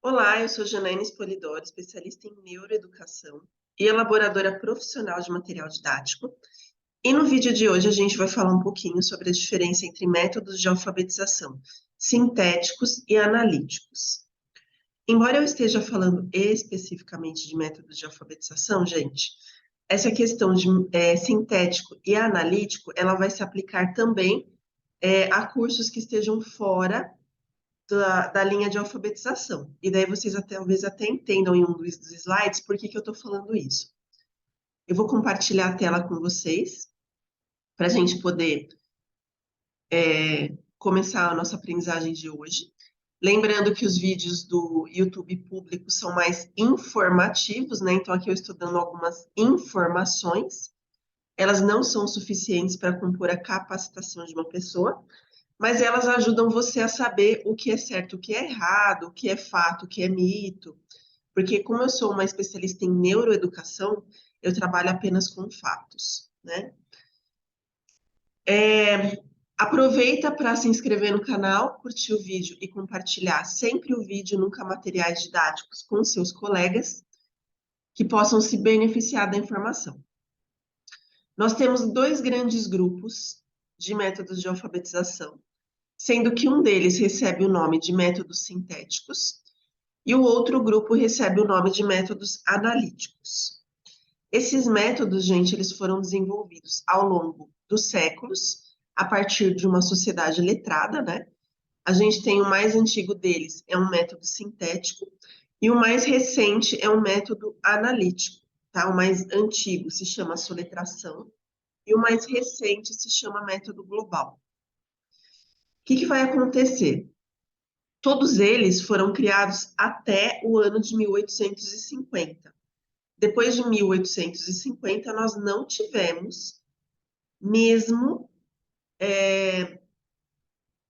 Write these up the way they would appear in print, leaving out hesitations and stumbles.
Olá, eu sou Janaína Spolidoro, especialista em neuroeducação e elaboradora profissional de material didático. E no vídeo de hoje a gente vai falar um pouquinho sobre a diferença entre métodos de alfabetização sintéticos e analíticos. Embora eu esteja falando especificamente de métodos de alfabetização, gente, essa questão de sintético e analítico, ela vai se aplicar também a cursos que estejam fora da linha de alfabetização. E daí vocês talvez até entendam em um dos slides por que eu estou falando isso. Eu vou compartilhar a tela com vocês para a gente poder começar a nossa aprendizagem de hoje. Lembrando que os vídeos do YouTube público são mais informativos, né? Então aqui eu estou dando algumas informações. Elas não são suficientes para compor a capacitação de uma pessoa, mas elas ajudam você a saber o que é certo, o que é errado, o que é fato, o que é mito. Porque como eu sou uma especialista em neuroeducação, eu trabalho apenas com fatos, né? Aproveita para se inscrever no canal, curtir o vídeo e compartilhar sempre o vídeo, nunca materiais didáticos com seus colegas que possam se beneficiar da informação. Nós temos dois grandes grupos de métodos de alfabetização, sendo que um deles recebe o nome de métodos sintéticos e o outro grupo recebe o nome de métodos analíticos. Esses métodos, gente, eles foram desenvolvidos ao longo dos séculos, a partir de uma sociedade letrada, né? A gente tem o mais antigo deles, é um método sintético, e o mais recente é um método analítico, tá? O mais antigo se chama soletração, e o mais recente se chama método global. O que vai acontecer? Todos eles foram criados até o ano de 1850. Depois de 1850, nós não tivemos mesmo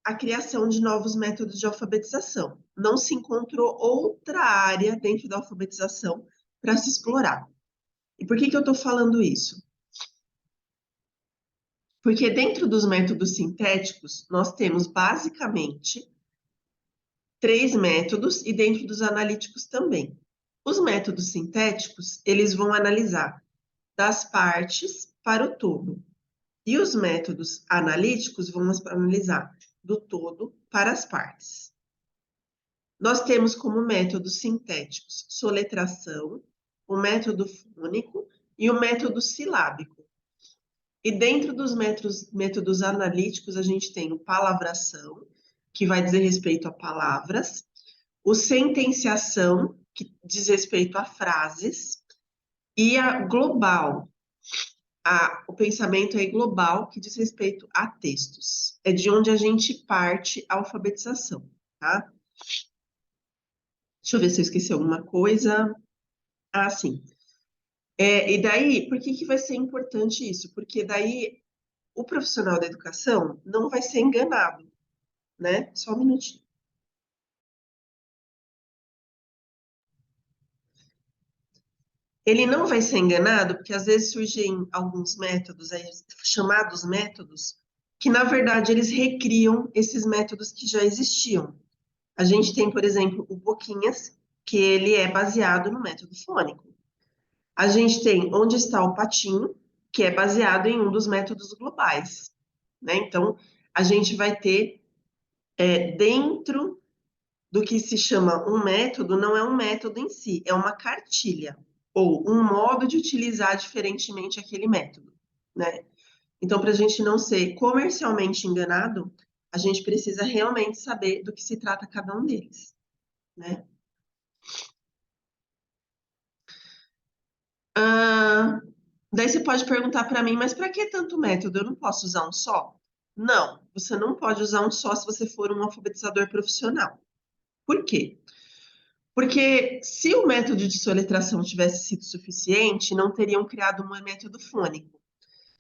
a criação de novos métodos de alfabetização. Não se encontrou outra área dentro da alfabetização para se explorar. E por que eu estou falando isso? Porque dentro dos métodos sintéticos, nós temos basicamente três métodos e dentro dos analíticos também. Os métodos sintéticos, eles vão analisar das partes para o todo. E os métodos analíticos vão analisar do todo para as partes. Nós temos como métodos sintéticos soletração, o método fônico e o método silábico. E dentro dos métodos analíticos, a gente tem o palavração, que vai dizer respeito a palavras, o sentenciação, que diz respeito a frases, e a global. O pensamento é global, que diz respeito a textos. É de onde a gente parte a alfabetização, tá? Deixa eu ver se eu esqueci alguma coisa. Ah, sim. E daí, por que vai ser importante isso? Porque daí o profissional da educação não vai ser enganado, né? Só um minutinho. Ele não vai ser enganado, porque às vezes surgem alguns métodos, aí, chamados métodos, que na verdade eles recriam esses métodos que já existiam. A gente tem, por exemplo, o Boquinhas, que ele é baseado no método fônico. A gente tem Onde Está o Patinho, que é baseado em um dos métodos globais, né? Então, a gente vai ter dentro do que se chama um método, não é um método em si, é uma cartilha, ou um modo de utilizar diferentemente aquele método, né? Então, para a gente não ser comercialmente enganado, a gente precisa realmente saber do que se trata cada um deles, né? Daí você pode perguntar para mim, mas para que tanto método? Eu não posso usar um só? Não, você não pode usar um só se você for um alfabetizador profissional. Por quê? Porque se o método de soletração tivesse sido suficiente, não teriam criado um método fônico.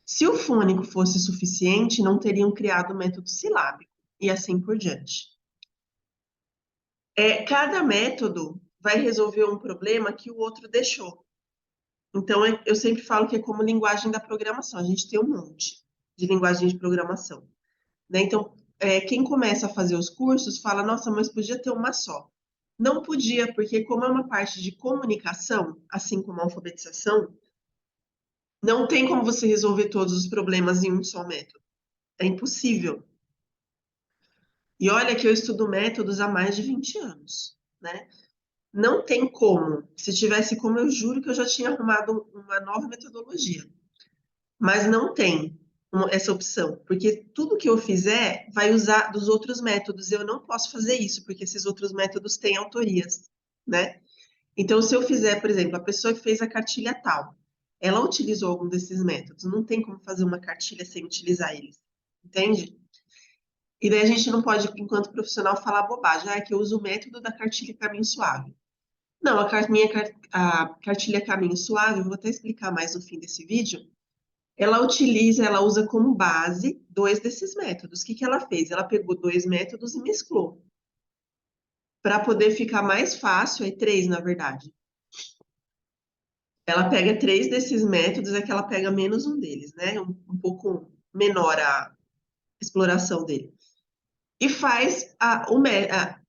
Se o fônico fosse suficiente, não teriam criado o método silábico, e assim por diante. Cada método vai resolver um problema que o outro deixou. Então, eu sempre falo que é como linguagem da programação. A gente tem um monte de linguagem de programação, né? Então, quem começa a fazer os cursos fala, nossa, mas podia ter uma só. Não podia, porque como é uma parte de comunicação, assim como a alfabetização, não tem como você resolver todos os problemas em um só método. É impossível. E olha que eu estudo métodos há mais de 20 anos, né? Não tem como. Se tivesse como, eu juro que eu já tinha arrumado uma nova metodologia. Mas não tem essa opção, porque tudo que eu fizer vai usar dos outros métodos. Eu não posso fazer isso, porque esses outros métodos têm autorias, né? Então, se eu fizer, por exemplo, a pessoa que fez a cartilha tal, ela utilizou algum desses métodos. Não tem como fazer uma cartilha sem utilizar eles, entende? E daí a gente não pode, enquanto profissional, falar bobagem. Ah, é que eu uso o método da cartilha Caminho Suave. Não, a cartilha Caminho Suave, eu vou até explicar mais no fim desse vídeo. Ela usa como base dois desses métodos. O que que ela fez? Ela pegou dois métodos e mesclou, para poder ficar mais fácil, aí três, na verdade. Ela pega três desses métodos, é que ela pega menos um deles, né? Um pouco menor a exploração dele. E faz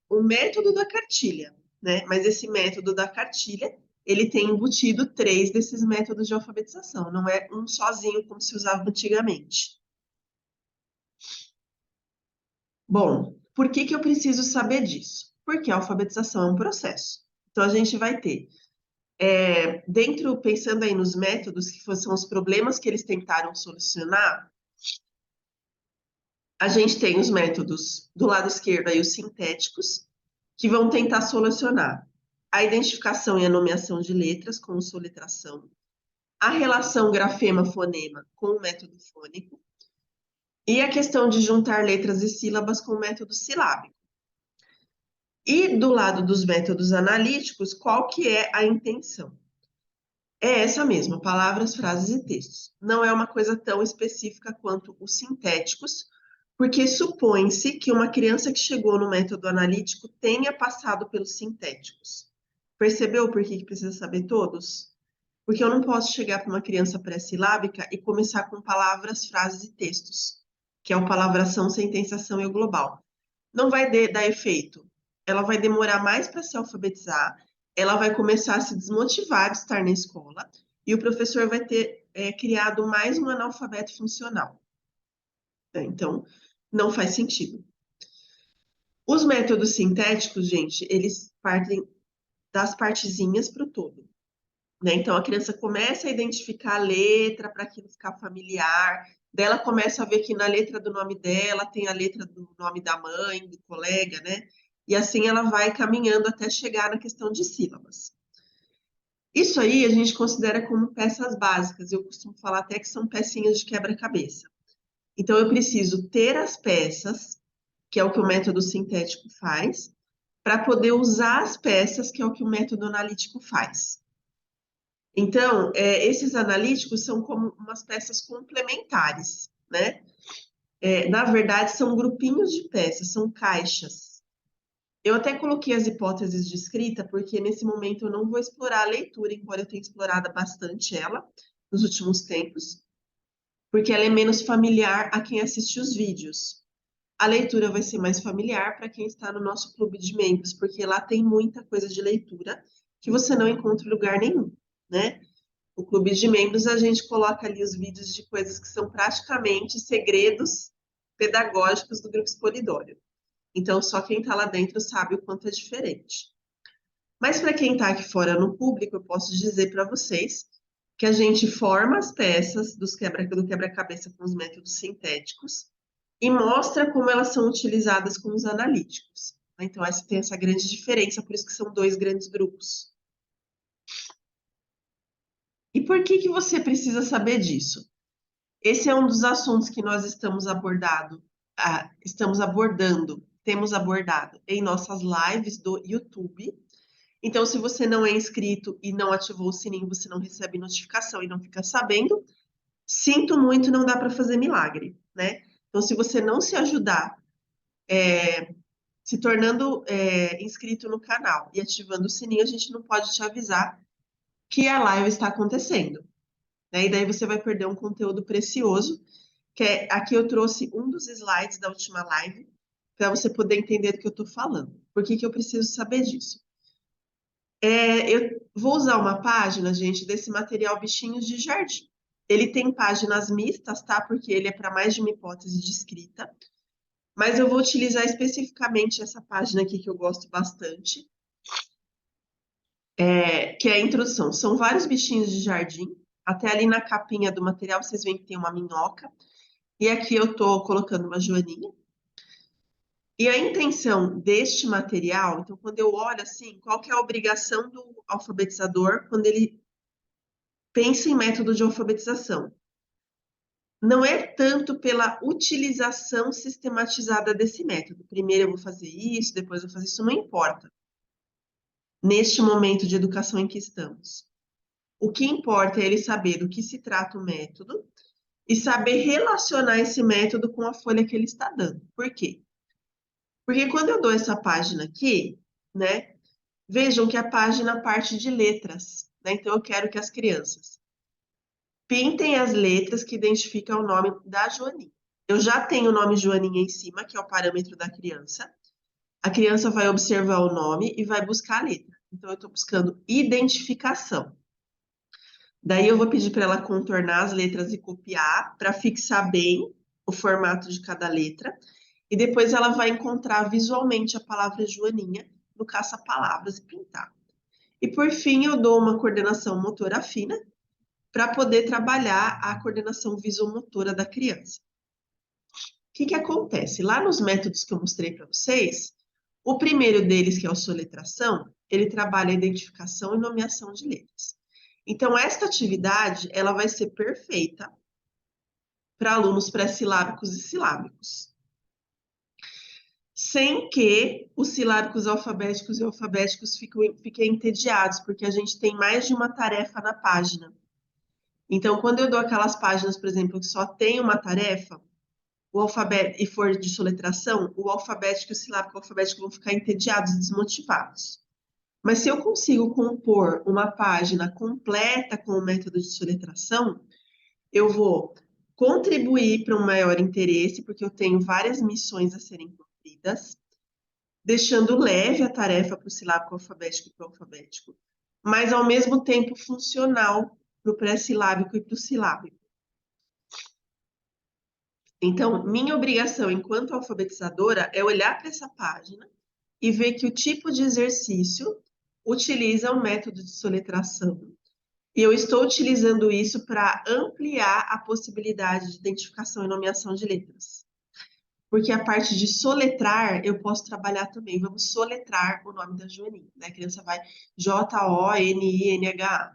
o método da cartilha, né? Mas esse método da cartilha, ele tem embutido três desses métodos de alfabetização, não é um sozinho como se usava antigamente. Bom, por que que eu preciso saber disso? Porque a alfabetização é um processo. Então, a gente vai ter, dentro, pensando aí nos métodos, que são os problemas que eles tentaram solucionar, a gente tem os métodos do lado esquerdo aí, os sintéticos, que vão tentar solucionar a identificação e a nomeação de letras com soletração, a relação grafema-fonema com o método fônico, e a questão de juntar letras e sílabas com o método silábico. E do lado dos métodos analíticos, qual que é a intenção? É essa mesma, palavras, frases e textos. Não é uma coisa tão específica quanto os sintéticos, porque supõe-se que uma criança que chegou no método analítico tenha passado pelos sintéticos. Percebeu por que que precisa saber todos? Porque eu não posso chegar para uma criança pré-silábica e começar com palavras, frases e textos, que é o palavração, sentenciação e o global. Não vai dar efeito. Ela vai demorar mais para se alfabetizar, ela vai começar a se desmotivar de estar na escola e o professor vai ter criado mais um analfabeto funcional. Então, não faz sentido. Os métodos sintéticos, gente, eles partem das partezinhas para o todo, né? Então, a criança começa a identificar a letra para aquilo ficar familiar, daí ela começa a ver que na letra do nome dela tem a letra do nome da mãe, do colega, né? E assim ela vai caminhando até chegar na questão de sílabas. Isso aí a gente considera como peças básicas, eu costumo falar até que são pecinhas de quebra-cabeça. Então, eu preciso ter as peças, que é o que o método sintético faz, para poder usar as peças, que é o que o método analítico faz. Então, esses analíticos são como umas peças complementares, né? Na verdade, são grupinhos de peças, são caixas. Eu até coloquei as hipóteses de escrita, porque nesse momento eu não vou explorar a leitura, embora eu tenha explorado bastante ela nos últimos tempos, porque ela é menos familiar a quem assiste os vídeos. A leitura vai ser mais familiar para quem está no nosso clube de membros, porque lá tem muita coisa de leitura que você não encontra em lugar nenhum, né? O clube de membros, a gente coloca ali os vídeos de coisas que são praticamente segredos pedagógicos do Grupo Expolidório. Então, só quem está lá dentro sabe o quanto é diferente. Mas para quem está aqui fora no público, eu posso dizer para vocês que a gente forma as peças do quebra-cabeça com os métodos sintéticos e mostra como elas são utilizadas com os analíticos. Então, essa tem essa grande diferença, por isso que são dois grandes grupos. E por que que você precisa saber disso? Esse é um dos assuntos que nós estamos abordando, temos abordado em nossas lives do YouTube. Então, se você não é inscrito e não ativou o sininho, você não recebe notificação e não fica sabendo, sinto muito, não dá para fazer milagre, né? Então, se você não se ajudar, se tornando inscrito no canal e ativando o sininho, a gente não pode te avisar que a live está acontecendo, né? E daí você vai perder um conteúdo precioso, aqui eu trouxe um dos slides da última live, para você poder entender do que eu estou falando. Por que que eu preciso saber disso? Eu vou usar uma página, gente, desse material Bichinhos de Jardim. Ele tem páginas mistas, tá? Porque ele é para mais de uma hipótese de escrita. Mas eu vou utilizar especificamente essa página aqui que eu gosto bastante, que é a introdução. São vários bichinhos de jardim. Até ali na capinha do material vocês veem que tem uma minhoca. E aqui eu estou colocando uma joaninha. E a intenção deste material, então, quando eu olho assim, qual que é a obrigação do alfabetizador quando ele pensa em método de alfabetização? Não é tanto pela utilização sistematizada desse método. Primeiro eu vou fazer isso, depois eu vou fazer isso, não importa. Neste momento de educação em que estamos. O que importa é ele saber do que se trata o método e saber relacionar esse método com a folha que ele está dando. Por quê? Porque quando eu dou essa página aqui, né, vejam que a página parte de letras, né? Então eu quero que as crianças pintem as letras que identificam o nome da Joaninha. Eu já tenho o nome Joaninha em cima, que é o parâmetro da criança. A criança vai observar o nome e vai buscar a letra. Então eu estou buscando identificação. Daí eu vou pedir para ela contornar as letras e copiar para fixar bem o formato de cada letra. E depois ela vai encontrar visualmente a palavra Joaninha no caça-palavras e pintar. E por fim, eu dou uma coordenação motora fina para poder trabalhar a coordenação visomotora da criança. O que que acontece? Lá nos métodos que eu mostrei para vocês, o primeiro deles, que é a soletração, ele trabalha a identificação e nomeação de letras. Então, esta atividade, ela vai ser perfeita para alunos pré-silábicos e silábicos. Sem que os silábicos alfabéticos e alfabéticos fiquem entediados, porque a gente tem mais de uma tarefa na página. Então, quando eu dou aquelas páginas, por exemplo, que só tem uma tarefa, o alfabeto e for de soletração, o alfabético e o silábico alfabético vão ficar entediados e desmotivados. Mas se eu consigo compor uma página completa com o método de soletração, eu vou contribuir para um maior interesse, porque eu tenho várias missões a serem cumpridas, deixando leve a tarefa para o silábico alfabético e para o alfabético, mas ao mesmo tempo funcional para o pré-silábico e para o silábico. Então, minha obrigação enquanto alfabetizadora é olhar para essa página e ver que o tipo de exercício utiliza o método de soletração. E eu estou utilizando isso para ampliar a possibilidade de identificação e nomeação de letras. Porque a parte de soletrar, eu posso trabalhar também. Vamos soletrar o nome da Joaninha, né? A criança vai Joninha.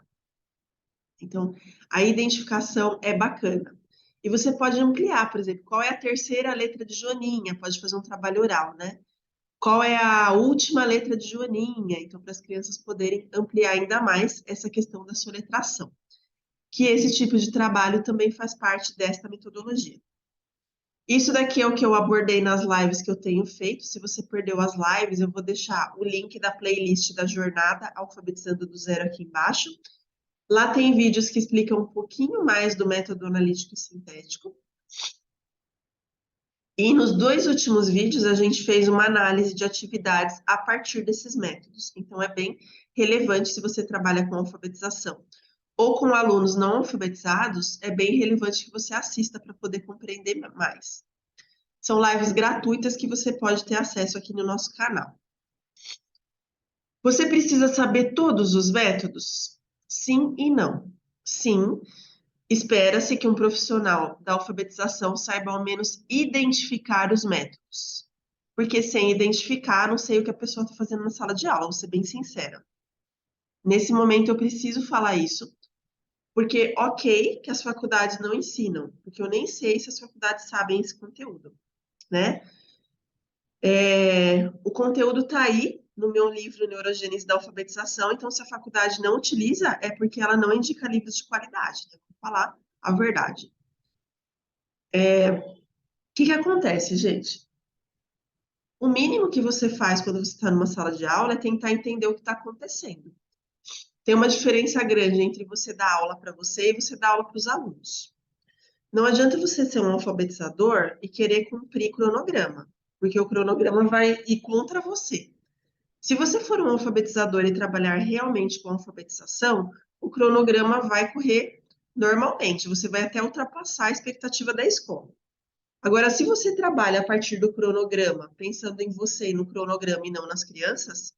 Então, a identificação é bacana. E você pode ampliar, por exemplo, qual é a terceira letra de Joaninha? Pode fazer um trabalho oral, né? Qual é a última letra de Joaninha? Então, para as crianças poderem ampliar ainda mais essa questão da soletração. Que esse tipo de trabalho também faz parte desta metodologia. Isso daqui é o que eu abordei nas lives que eu tenho feito. Se você perdeu as lives, eu vou deixar o link da playlist da jornada Alfabetizando do Zero aqui embaixo. Lá tem vídeos que explicam um pouquinho mais do método analítico e sintético. E nos dois últimos vídeos a gente fez uma análise de atividades a partir desses métodos. Então é bem relevante se você trabalha com alfabetização ou com alunos não alfabetizados, é bem relevante que você assista para poder compreender mais. São lives gratuitas que você pode ter acesso aqui no nosso canal. Você precisa saber todos os métodos? Sim e não. Sim, espera-se que um profissional da alfabetização saiba ao menos identificar os métodos. Porque sem identificar, não sei o que a pessoa está fazendo na sala de aula, vou ser bem sincera. Nesse momento eu preciso falar isso, porque ok que as faculdades não ensinam, porque eu nem sei se as faculdades sabem esse conteúdo, né? O conteúdo está aí no meu livro Neurogênese da Alfabetização, então se a faculdade não utiliza, é porque ela não indica livros de qualidade, né? Vou falar a verdade. O que acontece, gente? O mínimo que você faz quando você está numa sala de aula é tentar entender o que está acontecendo. Tem uma diferença grande entre você dar aula para você e você dar aula para os alunos. Não adianta você ser um alfabetizador e querer cumprir cronograma. porque o cronograma vai ir contra você. Se você for um alfabetizador e trabalhar realmente com alfabetização, o cronograma vai correr normalmente, você vai até ultrapassar a expectativa da escola. Agora, se você trabalha a partir do cronograma, pensando em você e no cronograma e não nas crianças,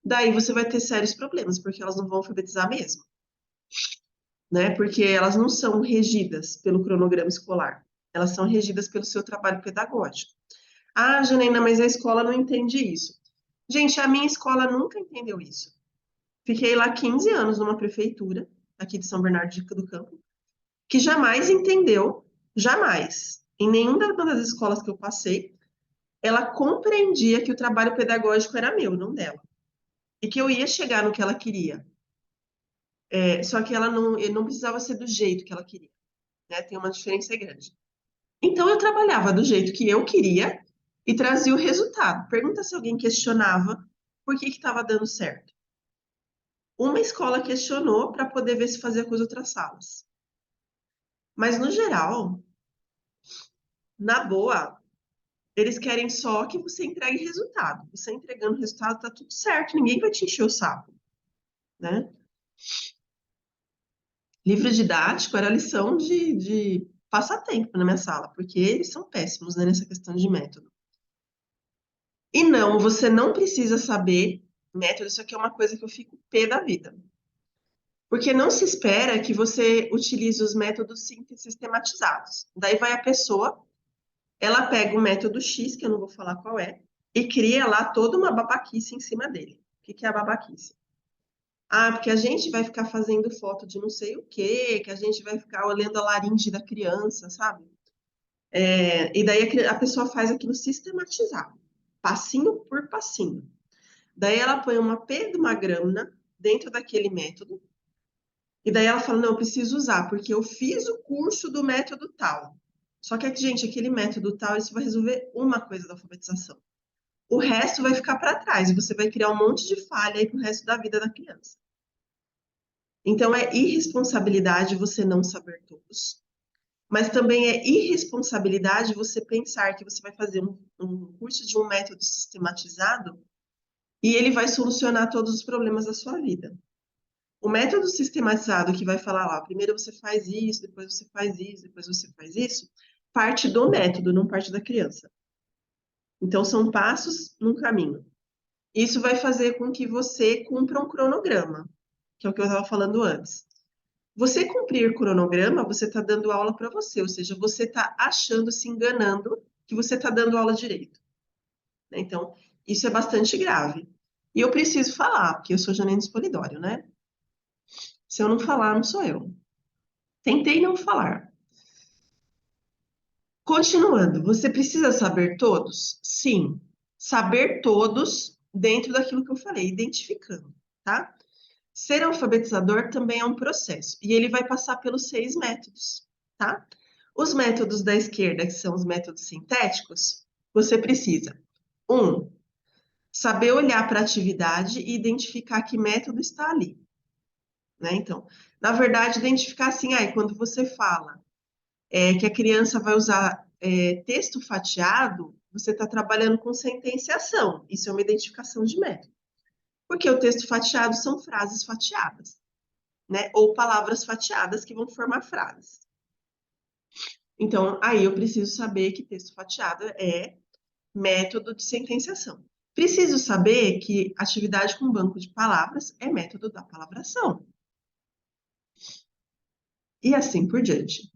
daí você vai ter sérios problemas, porque elas não vão alfabetizar mesmo, né? Porque elas não são regidas pelo cronograma escolar, elas são regidas pelo seu trabalho pedagógico. Ah, Janaína, mas a escola não entende isso. Gente, a minha escola nunca entendeu isso. Fiquei lá 15 anos numa prefeitura, aqui de São Bernardo do Campo, que jamais entendeu, jamais, em nenhuma das escolas que eu passei, ela compreendia que o trabalho pedagógico era meu, não dela. E que eu ia chegar no que ela queria. Só que ela não precisava ser do jeito que ela queria, né? Tem uma diferença grande. Então eu trabalhava do jeito que eu queria e trazia o resultado. Pergunta se alguém questionava por que estava dando certo. Uma escola questionou para poder ver se fazia com as outras salas. Mas no geral, na boa, eles querem só que você entregue resultado. Você entregando resultado, tá tudo certo, ninguém vai te encher o saco, né? Livro didático era lição de passatempo na minha sala, porque eles são péssimos, né, nessa questão de método. E não, você não precisa saber método, isso aqui é uma coisa que eu fico pé da vida. Porque não se espera que você utilize os métodos sistematizados. Daí vai a pessoa, ela pega o método X, que eu não vou falar qual é, e cria lá toda uma babaquice em cima dele. O que que é a babaquice? Ah, porque a gente vai ficar fazendo foto de não sei o quê, que a gente vai ficar olhando a laringe da criança, sabe? E daí a pessoa faz aquilo sistematizado, passinho por passinho. Daí ela põe uma P de uma grana dentro daquele método, e daí ela fala, não, eu preciso usar, porque eu fiz o curso do método tal. Só que, gente, aquele método tal, isso vai resolver uma coisa da alfabetização. O resto vai ficar para trás, e você vai criar um monte de falha aí pro resto da vida da criança. Então, é irresponsabilidade você não saber todos, mas também é irresponsabilidade você pensar que você vai fazer um curso de um método sistematizado e ele vai solucionar todos os problemas da sua vida. O método sistematizado que vai falar lá, primeiro você faz isso, depois você faz isso, depois você faz isso, parte do método, não parte da criança. Então, são passos num caminho. Isso vai fazer com que você cumpra um cronograma, que é o que eu estava falando antes. Você cumprir cronograma, você está dando aula para você, ou seja, você está achando, se enganando que você está dando aula direito, né? Então, isso é bastante grave. E eu preciso falar, porque eu sou Janine Spolidório, né? Se eu não falar, não sou eu. Tentei não falar. Continuando, você precisa saber todos? Sim. Saber todos dentro daquilo que eu falei, identificando, tá? Ser alfabetizador também é um processo e ele vai passar pelos 6 métodos, tá? Os métodos da esquerda, que são os métodos sintéticos, você precisa, saber olhar para a atividade e identificar que método está ali, né? Então, na verdade, identificar assim, quando você fala que a criança vai usar texto fatiado, você está trabalhando com sentenciação, isso é uma identificação de método. Porque o texto fatiado são frases fatiadas, né? Ou palavras fatiadas que vão formar frases. Então, aí eu preciso saber que texto fatiado é método de sentenciação. Preciso saber que atividade com banco de palavras é método da palavração. E assim por diante.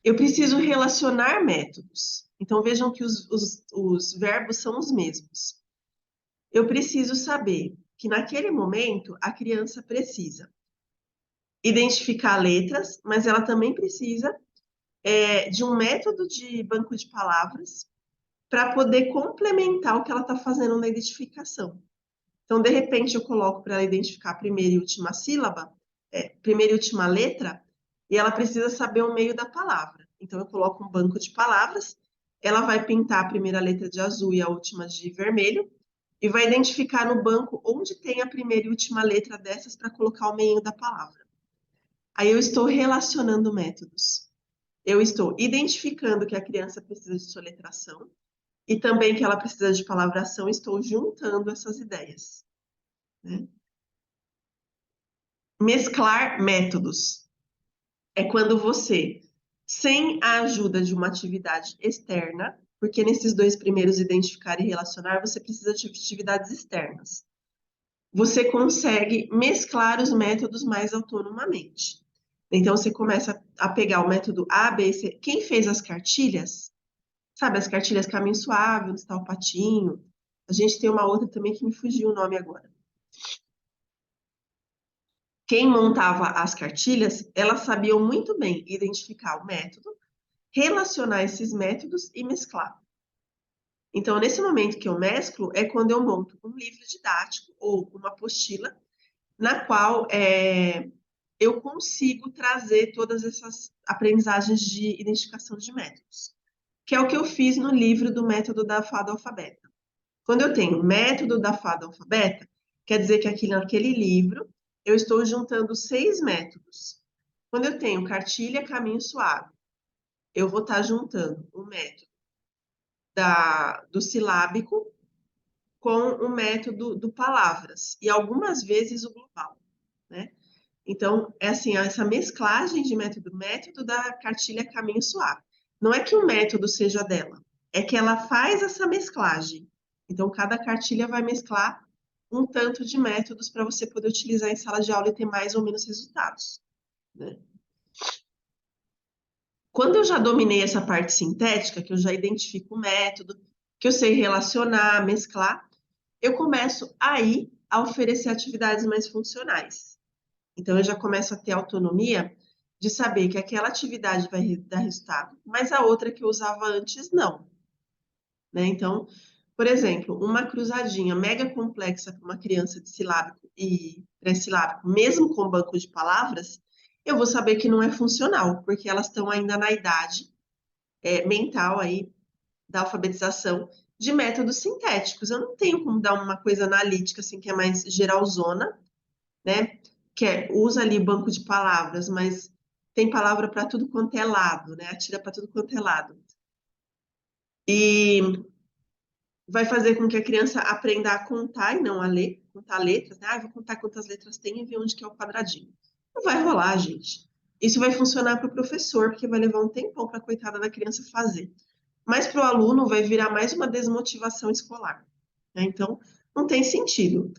Eu preciso relacionar métodos. Então, vejam que os verbos são os mesmos. Eu preciso saber que naquele momento a criança precisa identificar letras, mas ela também precisa de um método de banco de palavras para poder complementar o que ela está fazendo na identificação. Então, de repente, eu coloco para ela identificar a primeira e última sílaba, primeira e última letra, e ela precisa saber o meio da palavra. Então, eu coloco um banco de palavras, ela vai pintar a primeira letra de azul e a última de vermelho, e vai identificar no banco onde tem a primeira e última letra dessas para colocar o meio da palavra. Aí eu estou relacionando métodos. eu estou identificando que a criança precisa de soletração e também que ela precisa de palavração, estou juntando essas ideias, né? Mesclar métodos é quando você, sem a ajuda de uma atividade externa, porque nesses dois primeiros, identificar e relacionar, você precisa de atividades externas. Você consegue mesclar os métodos mais autonomamente. Então, você começa a pegar o método A, B, C. Quem fez as cartilhas, sabe, as cartilhas Caminho Suave, onde está o patinho. A gente tem uma outra também que me fugiu o nome agora. Quem montava as cartilhas, elas sabiam muito bem identificar o método, relacionar esses métodos e mesclar. Então, nesse momento que eu mesclo, é quando eu monto um livro didático ou uma apostila, na qual eu consigo trazer todas essas aprendizagens de identificação de métodos, que é o que eu fiz no livro do método da fada alfabeta. Quando eu tenho o método da fada alfabeta, quer dizer que aqui naquele livro eu estou juntando 6 métodos. Quando eu tenho cartilha Caminho Suave, eu vou estar juntando o método do silábico com o método do palavras e algumas vezes o global, né? Então, é assim, essa mesclagem de método da cartilha Caminho Suave. Não é que o método seja dela, é que ela faz essa mesclagem. Então, cada cartilha vai mesclar um tanto de métodos para você poder utilizar em sala de aula e ter mais ou menos resultados, né? Quando eu já dominei essa parte sintética, que eu já identifico o método, que eu sei relacionar, mesclar, eu começo aí a oferecer atividades mais funcionais. Então, eu já começo a ter autonomia de saber que aquela atividade vai dar resultado, mas a outra que eu usava antes, não, né? Então, por exemplo, uma cruzadinha mega complexa para uma criança de silábico e pré-silábico, mesmo com banco de palavras, eu vou saber que não é funcional, porque elas estão ainda na idade mental aí da alfabetização de métodos sintéticos. Eu não tenho como dar uma coisa analítica, assim, que é mais geralzona, né? Usa ali banco de palavras, mas tem palavra para tudo quanto é lado, né? Atira para tudo quanto é lado. E vai fazer com que a criança aprenda a contar e não a ler, contar letras, né? Ah, vou contar quantas letras tem e ver onde que é o quadradinho. Não vai rolar, gente. Isso vai funcionar para o professor, porque vai levar um tempão para a coitada da criança fazer. Mas para o aluno vai virar mais uma desmotivação escolar, né? Então, não tem sentido.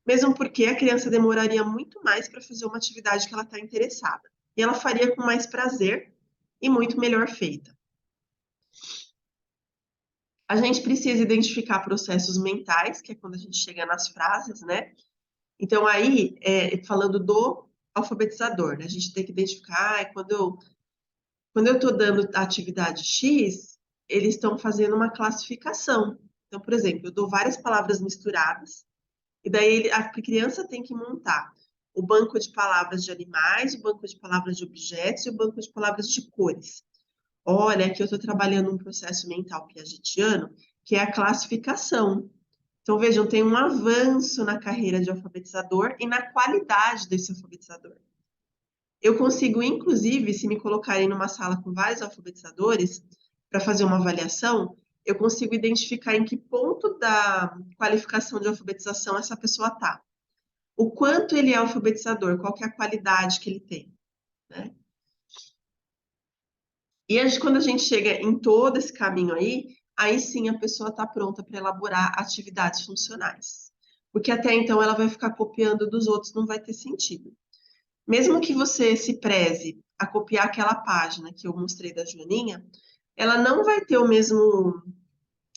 Mesmo porque a criança demoraria muito mais para fazer uma atividade que ela está interessada. E ela faria com mais prazer e muito melhor feita. A gente precisa identificar processos mentais, que é quando a gente chega nas frases, né? Então, aí, falando do alfabetizador, né? A gente tem que identificar, quando eu estou dando a atividade X, eles estão fazendo uma classificação. Então, por exemplo, eu dou várias palavras misturadas, e daí a criança tem que montar o banco de palavras de animais, o banco de palavras de objetos e o banco de palavras de cores. Olha, aqui eu estou trabalhando um processo mental piagetiano, que é a classificação. Então, vejam, tem um avanço na carreira de alfabetizador e na qualidade desse alfabetizador. Eu consigo, inclusive, se me colocarem numa sala com vários alfabetizadores para fazer uma avaliação, eu consigo identificar em que ponto da qualificação de alfabetização essa pessoa está. O quanto ele é alfabetizador, qual que é a qualidade que ele tem, né? E quando a gente chega em todo esse caminho aí sim a pessoa está pronta para elaborar atividades funcionais. Porque até então ela vai ficar copiando dos outros, não vai ter sentido. Mesmo que você se preze a copiar aquela página que eu mostrei da Joaninha, ela não vai ter o mesmo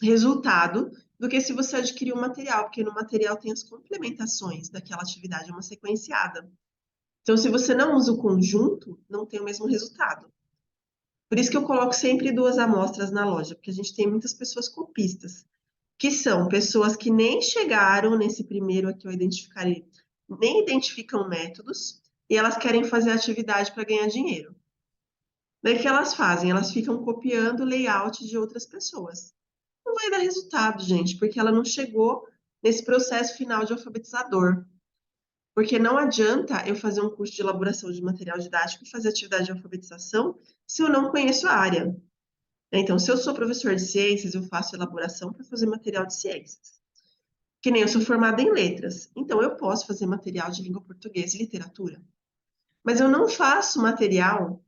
resultado do que se você adquirir o material, porque no material tem as complementações daquela atividade, é uma sequenciada. Então, se você não usa o conjunto, não tem o mesmo resultado. Por isso que eu coloco sempre 2 amostras na loja, porque a gente tem muitas pessoas copistas, que são pessoas que nem chegaram nesse primeiro aqui, eu identificarei, nem identificam métodos, e elas querem fazer atividade para ganhar dinheiro. Daí o que elas fazem? Elas ficam copiando o layout de outras pessoas. Não vai dar resultado, gente, porque ela não chegou nesse processo final de alfabetizador. Porque não adianta eu fazer um curso de elaboração de material didático e fazer atividade de alfabetização se eu não conheço a área, né? Então, se eu sou professor de ciências, eu faço elaboração para fazer material de ciências. Que nem eu sou formada em letras, então eu posso fazer material de língua portuguesa e literatura. Mas eu não faço material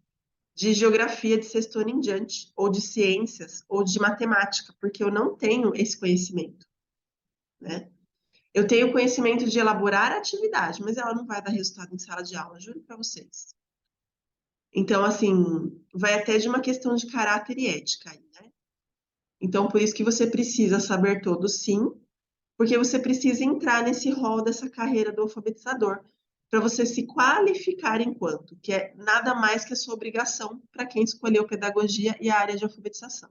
de geografia de sexto ano em diante, ou de ciências, ou de matemática, porque eu não tenho esse conhecimento, né? Eu tenho conhecimento de elaborar a atividade, mas ela não vai dar resultado em sala de aula, juro para vocês. Então, assim, vai até de uma questão de caráter e ética aí, né? Então, por isso que você precisa saber todo sim, porque você precisa entrar nesse rol dessa carreira do alfabetizador, para você se qualificar enquanto, que é nada mais que a sua obrigação para quem escolheu pedagogia e a área de alfabetização,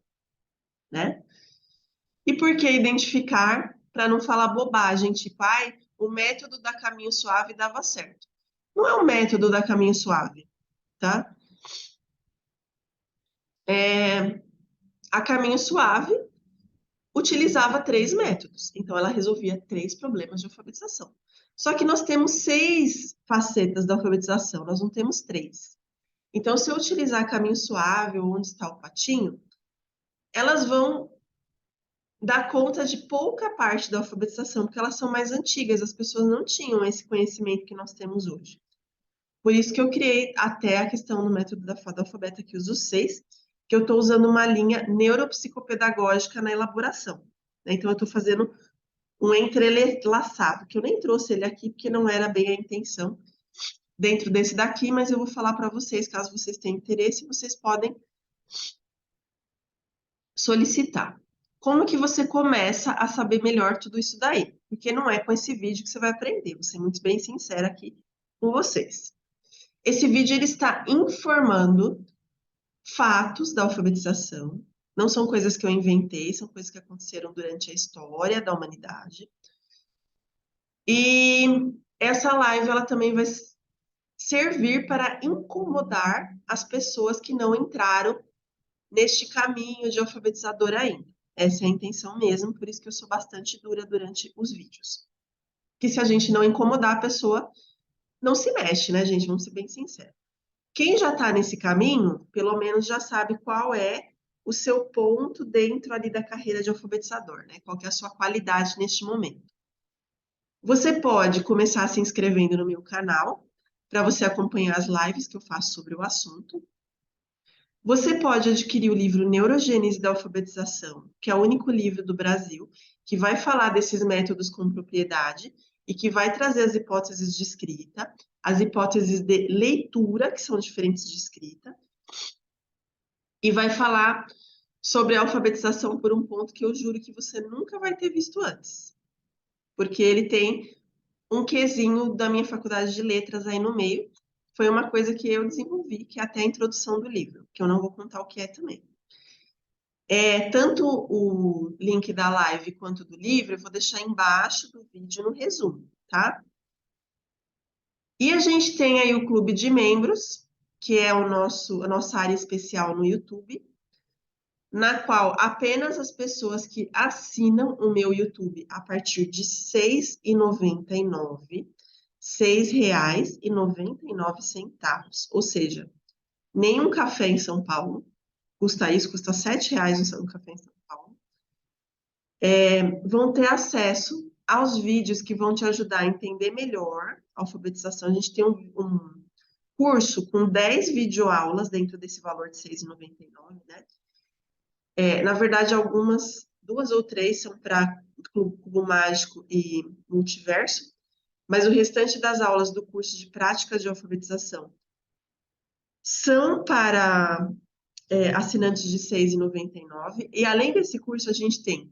né? E por que identificar para não falar bobagem, tipo, ai, o método da caminho suave dava certo. Não é o método da caminho suave, tá? A caminho suave utilizava três métodos, então ela resolvia três problemas de alfabetização. Só que nós temos seis facetas da alfabetização, nós não temos três. Então, se eu utilizar caminho suave ou onde está o patinho, elas vão dar conta de pouca parte da alfabetização, porque elas são mais antigas, as pessoas não tinham esse conhecimento que nós temos hoje. Por isso que eu criei até a questão no método da Fada Alfabeta, que uso seis, que eu estou usando uma linha neuropsicopedagógica na elaboração, né? Então, eu estou fazendo um entrelaçado, que eu nem trouxe ele aqui, porque não era bem a intenção dentro desse daqui, mas eu vou falar para vocês, caso vocês tenham interesse, vocês podem solicitar. Como que você começa a saber melhor tudo isso daí? Porque não é com esse vídeo que você vai aprender, vou ser muito bem sincera aqui com vocês. Esse vídeo ele está informando fatos da alfabetização, não são coisas que eu inventei, são coisas que aconteceram durante a história da humanidade. E essa live ela também vai servir para incomodar as pessoas que não entraram neste caminho de alfabetizador ainda. Essa é a intenção mesmo, por isso que eu sou bastante dura durante os vídeos. Que se a gente não incomodar a pessoa, não se mexe, né, gente? Vamos ser bem sinceros. Quem já está nesse caminho, pelo menos já sabe qual é o seu ponto dentro ali da carreira de alfabetizador, né? Qual que é a sua qualidade neste momento. Você pode começar se inscrevendo no meu canal, para você acompanhar as lives que eu faço sobre o assunto. Você pode adquirir o livro Neurogênese da Alfabetização, que é o único livro do Brasil que vai falar desses métodos com propriedade e que vai trazer as hipóteses de escrita, as hipóteses de leitura, que são diferentes de escrita, e vai falar sobre a alfabetização por um ponto que eu juro que você nunca vai ter visto antes, porque ele tem um quesinho da minha faculdade de letras aí no meio. Foi uma coisa que eu desenvolvi, que é até a introdução do livro, que eu não vou contar o que é também. Tanto o link da live quanto do livro, eu vou deixar embaixo do vídeo no resumo, tá? E a gente tem aí o clube de membros, que é a nossa área especial no YouTube, na qual apenas as pessoas que assinam o meu YouTube a partir de R$ 6,99, R$ 6,99, ou seja, nenhum café em São Paulo custa isso, custa R$ 7,00 um café em São Paulo. Vão ter acesso aos vídeos que vão te ajudar a entender melhor a alfabetização. A gente tem um curso com 10 videoaulas dentro desse valor de R$ 6,99, né? Na verdade, algumas, duas ou três são para Cubo Mágico e Multiverso, mas o restante das aulas do curso de prática de alfabetização são para assinantes de R$ 6,99. E além desse curso, a gente tem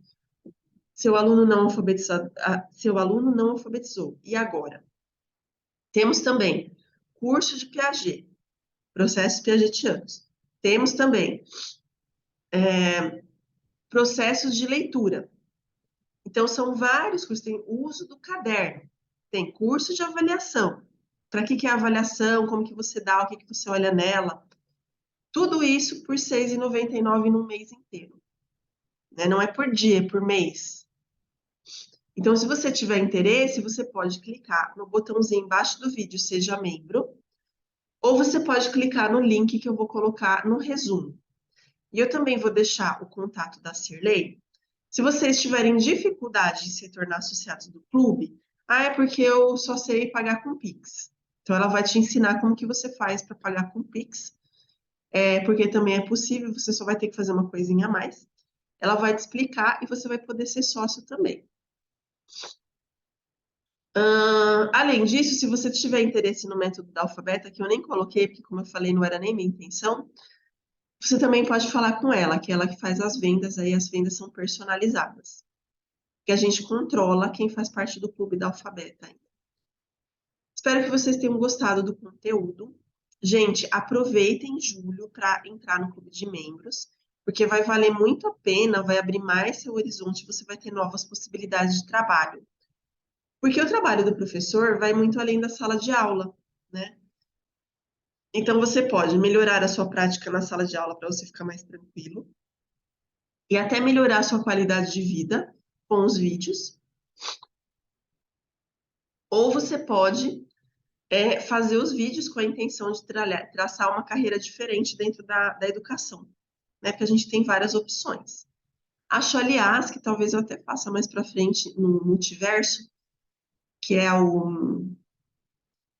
seu aluno não alfabetizado, seu aluno não alfabetizou. E agora? Temos também curso de Piaget, processos piagetianos. Temos também processos de leitura. Então, são vários cursos. Tem uso do caderno, tem curso de avaliação. Para que é a avaliação, como que você dá, o que que você olha nela. Tudo isso por R$ 6,99 no mês inteiro. Né? Não é por dia, é por mês. Então, se você tiver interesse, você pode clicar no botãozinho embaixo do vídeo, seja membro, ou você pode clicar no link que eu vou colocar no resumo. E eu também vou deixar o contato da Cirlei. Se vocês tiverem dificuldade de se tornar associados do clube, é porque eu só sei pagar com Pix. Então, ela vai te ensinar como que você faz para pagar com Pix. Porque também é possível, você só vai ter que fazer uma coisinha a mais. Ela vai te explicar e você vai poder ser sócio também. Além disso, se você tiver interesse no método da Alfabeta, que eu nem coloquei, porque como eu falei, não era nem minha intenção, você também pode falar com ela, que é ela que faz as vendas, aí as vendas são personalizadas. Que a gente controla quem faz parte do clube da Alfabeta ainda. Espero que vocês tenham gostado do conteúdo. Gente, aproveitem julho para entrar no clube de membros, porque vai valer muito a pena, vai abrir mais seu horizonte, você vai ter novas possibilidades de trabalho. Porque o trabalho do professor vai muito além da sala de aula, né? Então você pode melhorar a sua prática na sala de aula para você ficar mais tranquilo e até melhorar a sua qualidade de vida com os vídeos. Ou você pode fazer os vídeos com a intenção de traçar uma carreira diferente dentro da educação, né? Porque a gente tem várias opções. Acho, aliás, que talvez eu até faça mais para frente no multiverso, que é a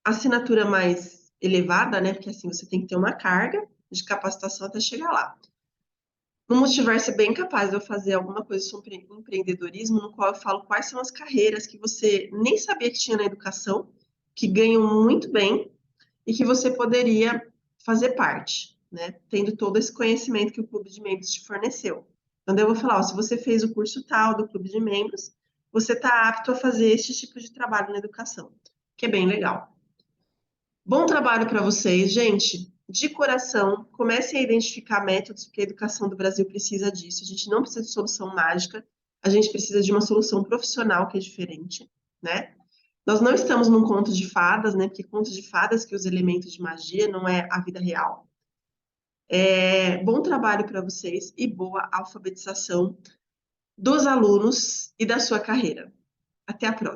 assinatura mais elevada, né? Porque assim você tem que ter uma carga de capacitação até chegar lá. No multiverso é bem capaz de eu fazer alguma coisa sobre empreendedorismo, no qual eu falo quais são as carreiras que você nem sabia que tinha na educação, que ganham muito bem e que você poderia fazer parte, né? Tendo todo esse conhecimento que o Clube de Membros te forneceu. Então, eu vou falar, ó, se você fez o curso tal do Clube de Membros, você está apto a fazer esse tipo de trabalho na educação, que é bem legal. Bom trabalho para vocês, gente. De coração, comecem a identificar métodos, porque a educação do Brasil precisa disso. A gente não precisa de solução mágica, a gente precisa de uma solução profissional que é diferente, né? Nós não estamos num conto de fadas, né? Porque conto de fadas que os elementos de magia não é a vida real. Bom trabalho para vocês e boa alfabetização dos alunos e da sua carreira. Até a próxima.